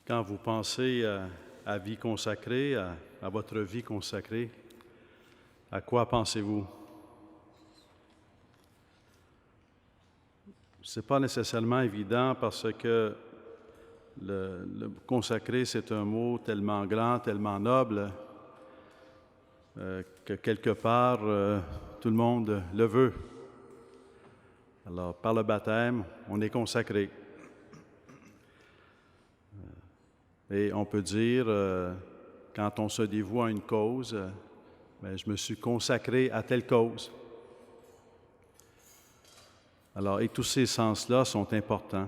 Quand vous pensez à vie consacrée, à votre vie consacrée, à quoi pensez-vous? Ce n'est pas nécessairement évident parce que le consacré, c'est un mot tellement grand, tellement noble, que quelque part, tout le monde le veut. Alors, par le baptême, on est consacré. Et on peut dire, quand on se dévoue à une cause, bien, je me suis consacré à telle cause. Alors, et tous ces sens-là sont importants.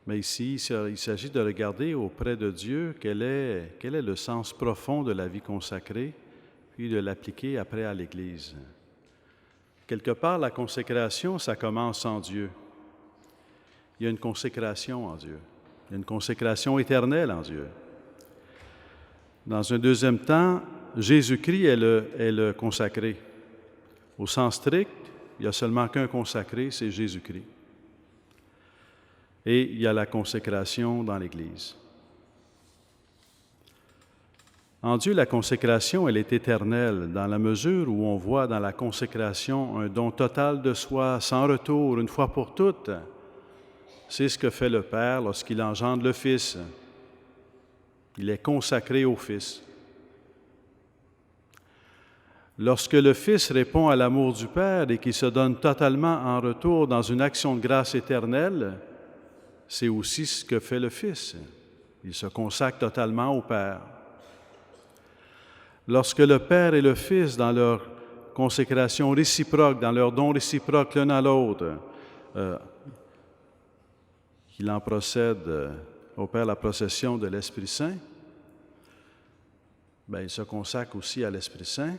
Mais ici, il s'agit de regarder auprès de Dieu quel est le sens profond de la vie consacrée, puis de l'appliquer après à l'Église. Quelque part, la consécration, ça commence en Dieu. Il y a une consécration en Dieu. Il y a une consécration éternelle en Dieu. Dans un deuxième temps, Jésus-Christ est le consacré. Au sens strict, il n'y a seulement qu'un consacré, c'est Jésus-Christ. Et il y a la consécration dans l'Église. En Dieu, la consécration, elle est éternelle, dans la mesure où on voit dans la consécration un don total de soi, sans retour, une fois pour toutes. C'est ce que fait le Père lorsqu'il engendre le Fils. Il est consacré au Fils. Lorsque le Fils répond à l'amour du Père et qu'il se donne totalement en retour dans une action de grâce éternelle, c'est aussi ce que fait le Fils. Il se consacre totalement au Père. Lorsque le Père et le Fils, dans leur consécration réciproque, dans leur don réciproque l'un à l'autre, qu'il en procède, opère la procession de l'Esprit Saint, bien, il se consacre aussi à l'Esprit Saint,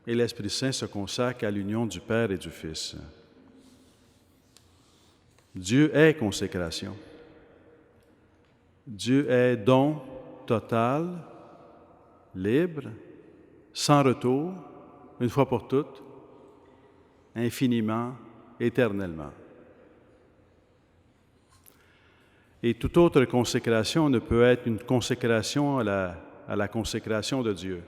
et l'Esprit Saint se consacre à l'union du Père et du Fils. Dieu est consécration. Dieu est don total, libre, sans retour, une fois pour toutes, infiniment, éternellement. Et toute autre consécration ne peut être une consécration à la consécration de Dieu.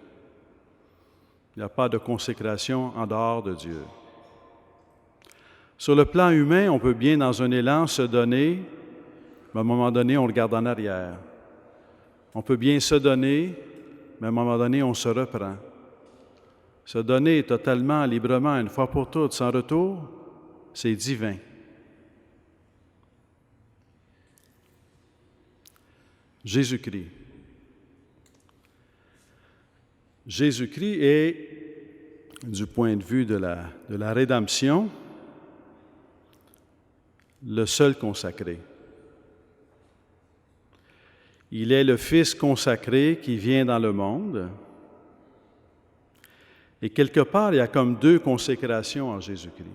Il n'y a pas de consécration en dehors de Dieu. Sur le plan humain, on peut bien, dans un élan, se donner, mais à un moment donné, on regarde en arrière. On peut bien se donner, mais à un moment donné, on se reprend. Se donner totalement, librement, une fois pour toutes, sans retour, c'est divin. Jésus-Christ. Jésus-Christ est, du point de vue de la rédemption, le seul consacré. Il est le Fils consacré qui vient dans le monde. Et quelque part, il y a comme deux consécrations en Jésus-Christ.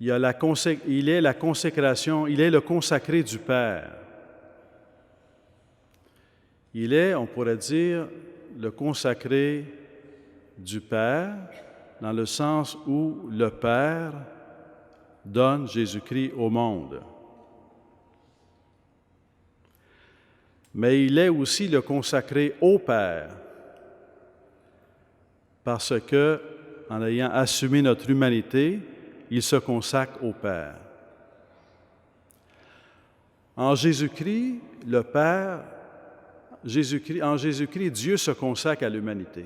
Il est la consécration, il est le consacré du Père. Il est, on pourrait dire, le consacré du Père, dans le sens où le Père donne Jésus-Christ au monde. Mais il est aussi le consacré au Père, parce que, en ayant assumé notre humanité, il se consacre au Père. En Jésus-Christ, le Père, en Jésus-Christ, Dieu se consacre à l'humanité.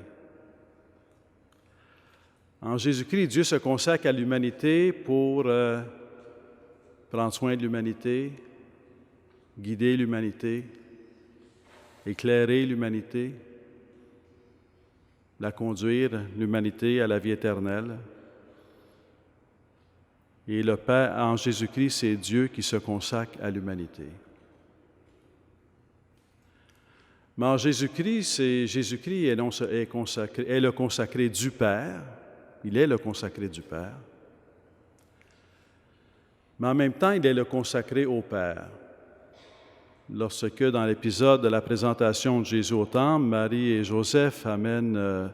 En Jésus-Christ, Dieu se consacre à l'humanité pour prendre soin de l'humanité, guider l'humanité, éclairer l'humanité, la conduire, l'humanité, à la vie éternelle. Et le Père, en Jésus-Christ, c'est Dieu qui se consacre à l'humanité. Mais en Jésus-Christ, est le consacré du Père. Il est le consacré du Père. Mais en même temps, il est le consacré au Père. Lorsque, dans l'épisode de la présentation de Jésus au temple, Marie et Joseph amènent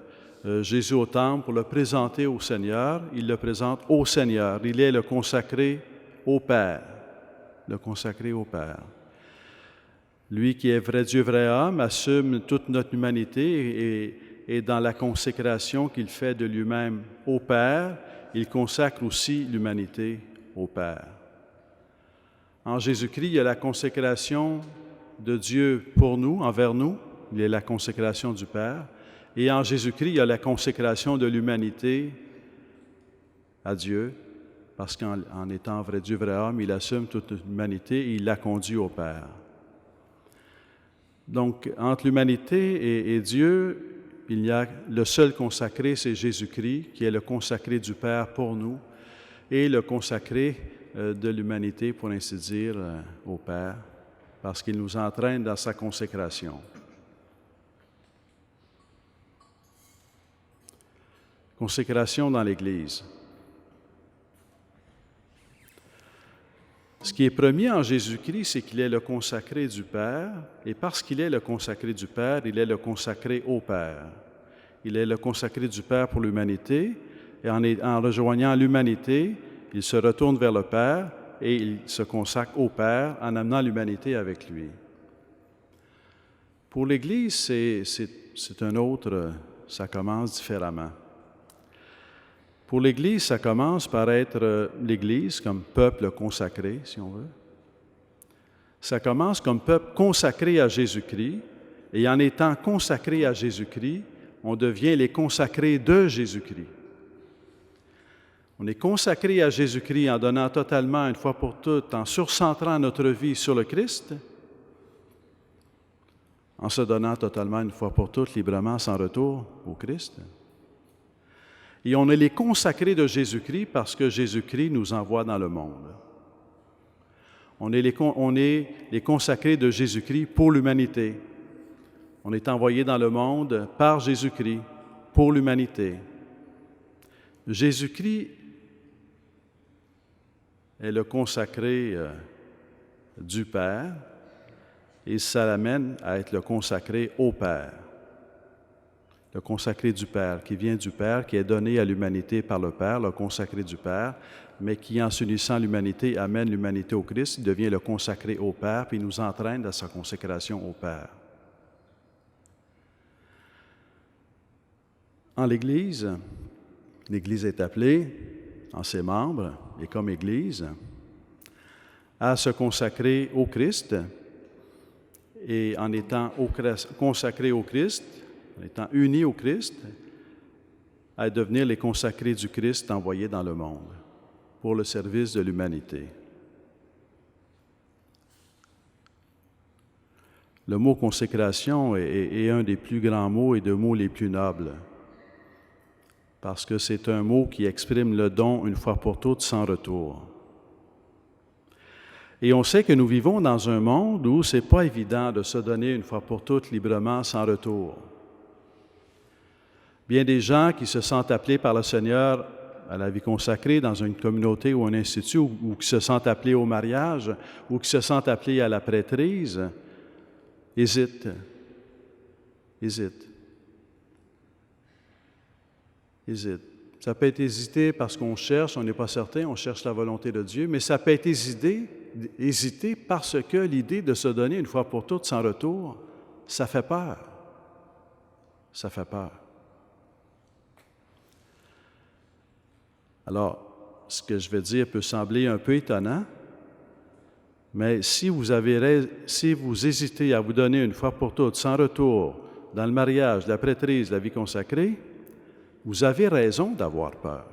Jésus au temple pour le présenter au Seigneur, ils le présentent au Seigneur. Il est le consacré au Père. le consacrer au Père. Lui qui est vrai Dieu, vrai homme, assume toute notre humanité et dans la consécration qu'il fait de lui-même au Père, il consacre aussi l'humanité au Père. En Jésus-Christ, il y a la consécration de Dieu pour nous, envers nous, il y a la consécration du Père, et en Jésus-Christ, il y a la consécration de l'humanité à Dieu, parce qu'en étant vrai Dieu, vrai homme, il assume toute l'humanité et il la conduit au Père. Donc, entre l'humanité et Dieu, il y a le seul consacré, c'est Jésus-Christ, qui est le consacré du Père pour nous, et le consacré de l'humanité, pour ainsi dire, au Père, parce qu'il nous entraîne dans sa consécration. Consécration dans l'Église. Ce qui est premier en Jésus-Christ, c'est qu'il est le consacré du Père, et parce qu'il est le consacré du Père, il est le consacré au Père. Il est le consacré du Père pour l'humanité, et en rejoignant l'humanité, il se retourne vers le Père et il se consacre au Père en amenant l'humanité avec lui. Pour l'Église, c'est un autre, ça commence différemment. Pour l'Église, ça commence par être l'Église comme peuple consacré, si on veut. Ça commence comme peuple consacré à Jésus-Christ, et en étant consacré à Jésus-Christ, on devient les consacrés de Jésus-Christ. On est consacré à Jésus-Christ en donnant totalement, une fois pour toutes, en surcentrant notre vie sur le Christ, en se donnant totalement, une fois pour toutes, librement, sans retour au Christ. Et on est les consacrés de Jésus-Christ parce que Jésus-Christ nous envoie dans le monde. On est les consacrés de Jésus-Christ pour l'humanité. On est envoyé dans le monde par Jésus-Christ pour l'humanité. Jésus-Christ est le consacré du Père et ça l'amène à être le consacré au Père. Le consacré du Père, qui vient du Père, qui est donné à l'humanité par le Père, le consacré du Père, mais qui, en s'unissant à l'humanité, amène l'humanité au Christ, il devient le consacré au Père, puis il nous entraîne dans sa consécration au Père. En l'Église, l'Église est appelée, en ses membres et comme Église, à se consacrer au Christ, et en étant consacré au Christ, en étant unis au Christ, à devenir les consacrés du Christ envoyés dans le monde pour le service de l'humanité. Le mot consécration est un des plus grands mots et des mots les plus nobles, parce que c'est un mot qui exprime le don une fois pour toutes sans retour. Et on sait que nous vivons dans un monde où ce n'est pas évident de se donner une fois pour toutes librement sans retour. Bien des gens qui se sentent appelés par le Seigneur à la vie consacrée dans une communauté ou un institut, ou qui se sentent appelés au mariage, ou qui se sentent appelés à la prêtrise, hésitent. Ça peut être hésité parce qu'on cherche, on n'est pas certain, on cherche la volonté de Dieu, mais ça peut être hésité parce que l'idée de se donner une fois pour toutes sans retour, ça fait peur. Ça fait peur. Alors, ce que je vais dire peut sembler un peu étonnant, mais si vous hésitez à vous donner une fois pour toutes, sans retour, dans le mariage, la prêtrise, la vie consacrée, vous avez raison d'avoir peur.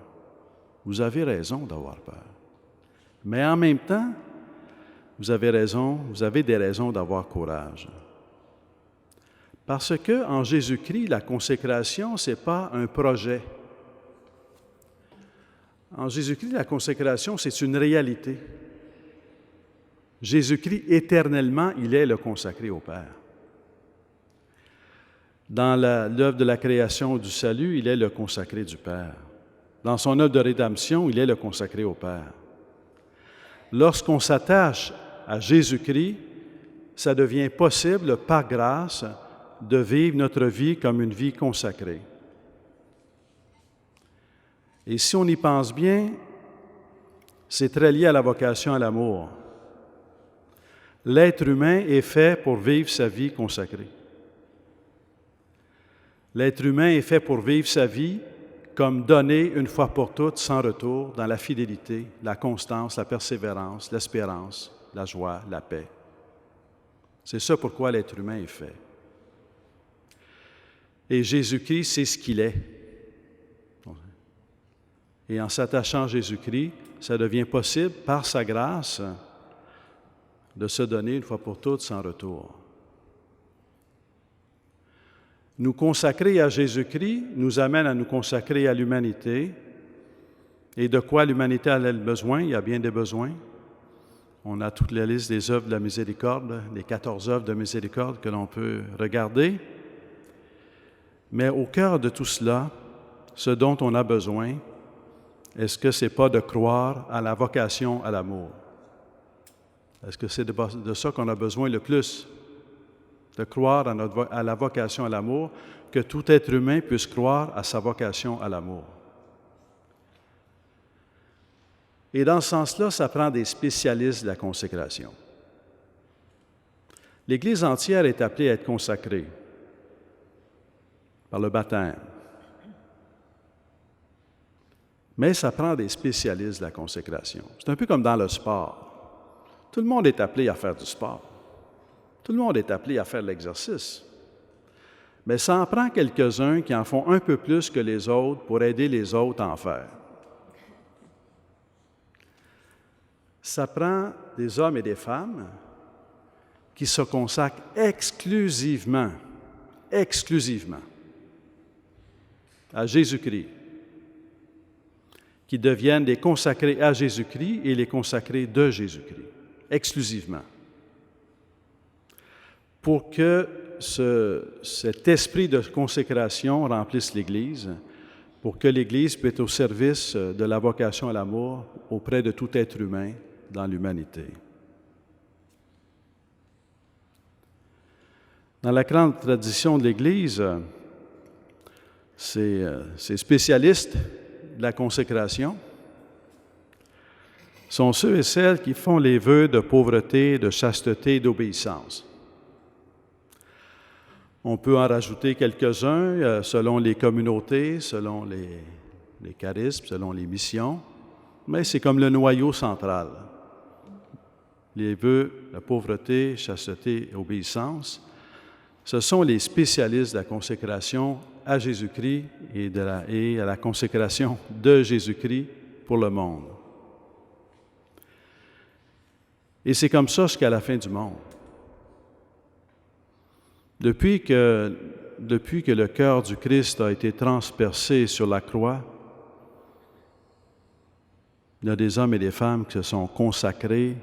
Vous avez raison d'avoir peur. Mais en même temps, vous avez des raisons d'avoir courage. Parce que en Jésus-Christ, la consécration, ce n'est pas un projet. En Jésus-Christ, la consécration, c'est une réalité. Jésus-Christ, éternellement, il est le consacré au Père. Dans l'œuvre de la création du salut, il est le consacré du Père. Dans son œuvre de rédemption, il est le consacré au Père. Lorsqu'on s'attache à Jésus-Christ, ça devient possible, par grâce, de vivre notre vie comme une vie consacrée. Et si on y pense bien, c'est très lié à la vocation à l'amour. L'être humain est fait pour vivre sa vie consacrée. L'être humain est fait pour vivre sa vie comme donnée une fois pour toutes, sans retour, dans la fidélité, la constance, la persévérance, l'espérance, la joie, la paix. C'est ça pourquoi l'être humain est fait. Et Jésus-Christ, c'est ce qu'il est. Et en s'attachant à Jésus-Christ, ça devient possible, par sa grâce, de se donner une fois pour toutes sans retour. Nous consacrer à Jésus-Christ nous amène à nous consacrer à l'humanité. Et de quoi l'humanité a besoin? Il y a bien des besoins. On a toute la liste des œuvres de la miséricorde, les 14 œuvres de miséricorde que l'on peut regarder. Mais au cœur de tout cela, ce dont on a besoin, est-ce que ce n'est pas de croire à la vocation à l'amour? Est-ce que c'est de ça qu'on a besoin le plus? De croire à la vocation à l'amour, que tout être humain puisse croire à sa vocation à l'amour. Et dans ce sens-là, ça prend des spécialistes de la consécration. L'Église entière est appelée à être consacrée par le baptême. Mais ça prend des spécialistes de la consécration. C'est un peu comme dans le sport. Tout le monde est appelé à faire du sport. Tout le monde est appelé à faire de l'exercice. Mais ça en prend quelques-uns qui en font un peu plus que les autres pour aider les autres à en faire. Ça prend des hommes et des femmes qui se consacrent exclusivement à Jésus-Christ, qui deviennent des consacrés à Jésus-Christ et les consacrés de Jésus-Christ, exclusivement. Pour que cet esprit de consécration remplisse l'Église, pour que l'Église puisse être au service de la vocation à l'amour auprès de tout être humain dans l'humanité. Dans la grande tradition de l'Église, ces spécialistes de la consécration sont ceux et celles qui font les vœux de pauvreté, de chasteté et d'obéissance. On peut en rajouter quelques-uns selon les communautés, selon les charismes, selon les missions, mais c'est comme le noyau central. Les vœux, la pauvreté, chasteté et obéissance, ce sont les spécialistes de la consécration à Jésus-Christ et à la consécration de Jésus-Christ pour le monde. Et c'est comme ça jusqu'à la fin du monde. Depuis que le cœur du Christ a été transpercé sur la croix, il y a des hommes et des femmes qui se sont consacrés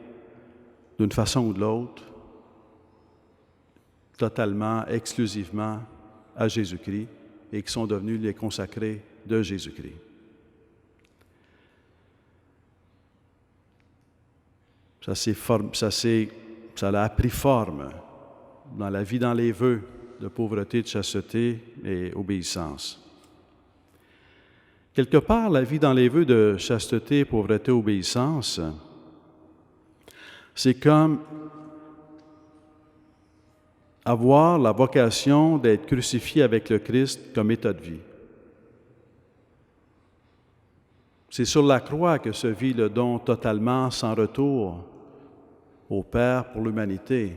d'une façon ou de l'autre, totalement, exclusivement à Jésus-Christ et qui sont devenus les consacrés de Jésus-Christ. Ça a pris forme dans la vie, dans les vœux de pauvreté, de chasteté et obéissance. Quelque part, la vie dans les vœux de chasteté, pauvreté, obéissance, c'est comme avoir la vocation d'être crucifié avec le Christ comme état de vie. C'est sur la croix que se vit le don totalement sans retour au Père pour l'humanité.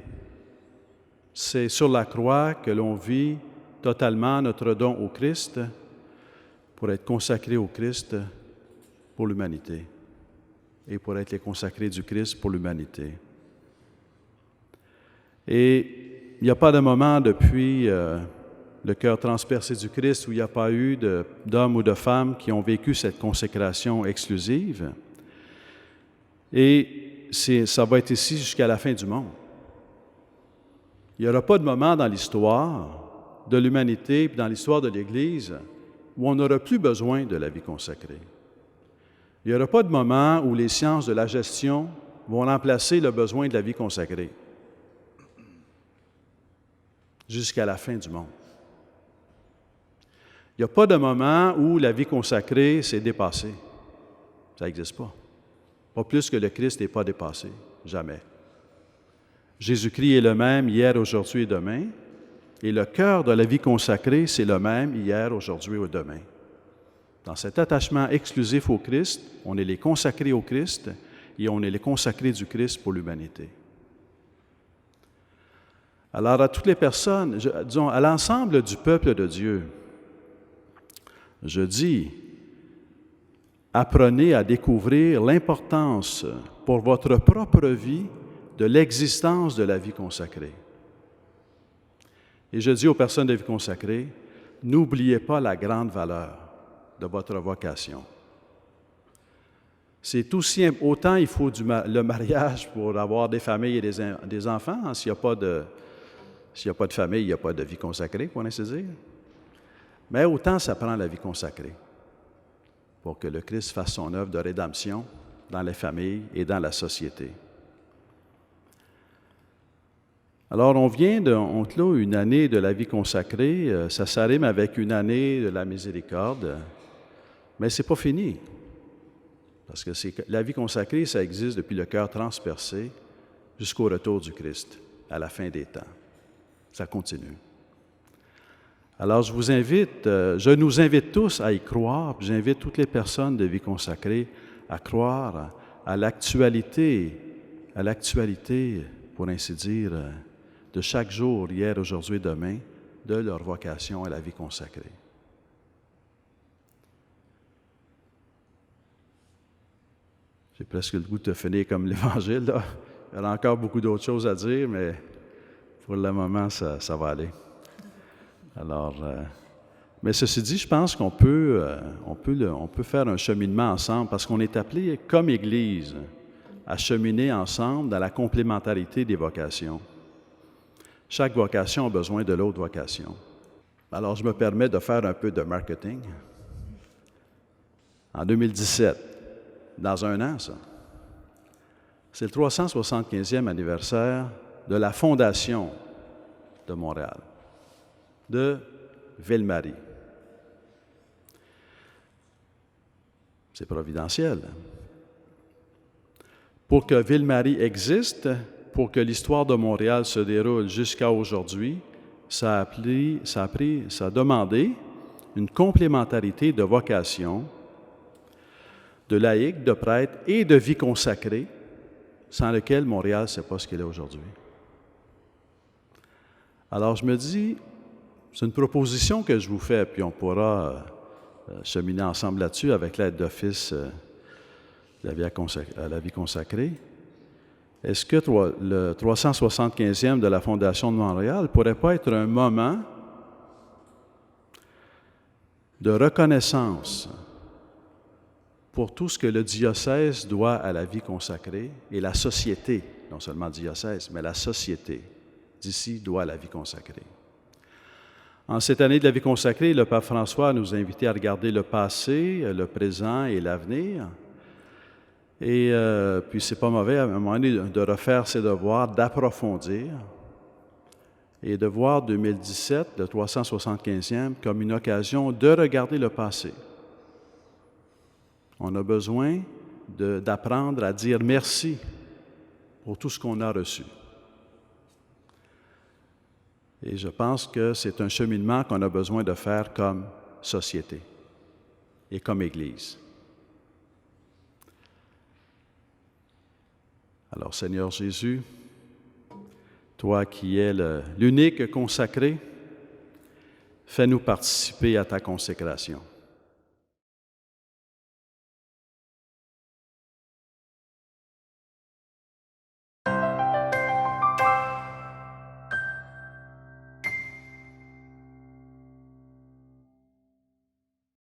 C'est sur la croix que l'on vit totalement notre don au Christ pour être consacré au Christ pour l'humanité et pour être les consacrés du Christ pour l'humanité. Et il n'y a pas de moment depuis le cœur transpercé du Christ où il n'y a pas eu d'hommes ou de femmes qui ont vécu cette consécration exclusive. Et ça va être ici jusqu'à la fin du monde. Il n'y aura pas de moment dans l'histoire de l'humanité et dans l'histoire de l'Église où on n'aura plus besoin de la vie consacrée. Il n'y aura pas de moment où les sciences de la gestion vont remplacer le besoin de la vie consacrée jusqu'à la fin du monde. Il n'y a pas de moment où la vie consacrée s'est dépassée. Ça n'existe pas. Pas plus que le Christ n'est pas dépassé. Jamais. Jésus-Christ est le même hier, aujourd'hui et demain. Et le cœur de la vie consacrée, c'est le même hier, aujourd'hui et demain. Dans cet attachement exclusif au Christ, on est les consacrés au Christ et on est les consacrés du Christ pour l'humanité. Alors à toutes les personnes, disons à l'ensemble du peuple de Dieu, je dis, apprenez à découvrir l'importance pour votre propre vie de l'existence de la vie consacrée. Et je dis aux personnes de vie consacrée, n'oubliez pas la grande valeur de votre vocation. C'est aussi, autant il faut le mariage pour avoir des familles et des enfants. Hein, s'il n'y a pas de famille, il n'y a pas de vie consacrée, pour ainsi dire. Mais autant ça prend la vie consacrée pour que le Christ fasse son œuvre de rédemption dans les familles et dans la société. Alors, on clôt une année de la vie consacrée, ça s'arrime avec une année de la miséricorde, mais ce n'est pas fini. Parce que la vie consacrée, ça existe depuis le cœur transpercé jusqu'au retour du Christ, à la fin des temps. Ça continue. Alors, je nous invite tous à y croire, puis j'invite toutes les personnes de vie consacrée à croire à l'actualité, pour ainsi dire, de chaque jour, hier, aujourd'hui et demain, de leur vocation à la vie consacrée. J'ai presque le goût de finir comme l'Évangile, là. Il y a encore beaucoup d'autres choses à dire, mais pour le moment, ça va aller. Alors, mais ceci dit, je pense qu'on peut faire un cheminement ensemble, parce qu'on est appelé, comme Église, à cheminer ensemble dans la complémentarité des vocations. Chaque vocation a besoin de l'autre vocation. Alors, je me permets de faire un peu de marketing. En 2017, dans un an, ça, c'est le 375e anniversaire de la Fondation de Montréal, de Ville-Marie. C'est providentiel. Pour que Ville-Marie existe, pour que l'histoire de Montréal se déroule jusqu'à aujourd'hui, ça a demandé une complémentarité de vocation, de laïcs, de prêtres et de vie consacrée, sans lequel Montréal ne sait pas ce qu'il est aujourd'hui. Alors je me dis, c'est une proposition que je vous fais, puis on pourra cheminer ensemble là-dessus avec l'aide d'office à la vie consacrée. Est-ce que le 375e de la Fondation de Montréal ne pourrait pas être un moment de reconnaissance pour tout ce que le diocèse doit à la vie consacrée et la société, non seulement le diocèse, mais la société d'ici doit à la vie consacrée. En cette année de la vie consacrée, le pape François nous a invités à regarder le passé, le présent et l'avenir. Et puis, c'est pas mauvais à un moment donné de refaire ses devoirs, d'approfondir et de voir 2017, le 375e, comme une occasion de regarder le passé. On a besoin d'apprendre à dire merci pour tout ce qu'on a reçu. Et je pense que c'est un cheminement qu'on a besoin de faire comme société et comme Église. Alors, Seigneur Jésus, toi qui es l'unique consacré, fais-nous participer à ta consécration.